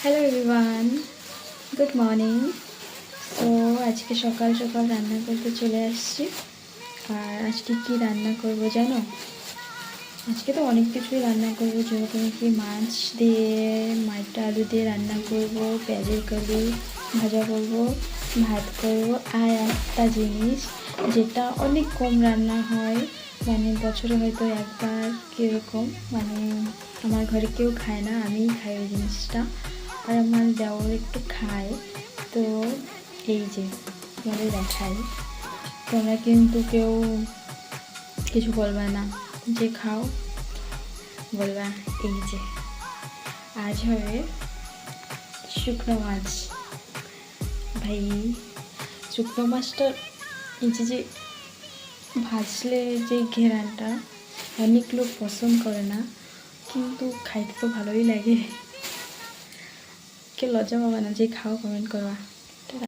Hello everyone, good morning. তো আজকে সকাল সকাল রান্না করতে চলে আসছি। আর আজকে কি রান্না করব জানো? আজকে তো অনেক কিছুই রান্না করব, যেরকম কি মাছ দিয়ে মাঠটা আলু দিয়ে রান্না করব, পেঁয়াজের কলি ভাজা করব, ভাত করব। আর একটা জিনিস যেটা অনেক কম রান্না হয়, মানে বছরে হয়তো একবার কীরকম, মানে আমার ঘরে কেউ খায় না, আমিই খাই ওই জিনিসটা। আর আমার দেওর একটু খায়। তো এই যে তোমাদের দেখাই, তোমরা কিন্তু কেউ কিছু বলবা না, যে খাও বলবা। এই যে আজ হবে শুকনো মাছ। ভাই, শুকনো মাছটা এই যে ভাজলে যে ঘেরানটা, অনেক লোক পছন্দ করে না, কিন্তু খাইতে তো ভালোই লাগে। কেউ লজ্জা পাবে না, যে খাও কমেন্ট করবা।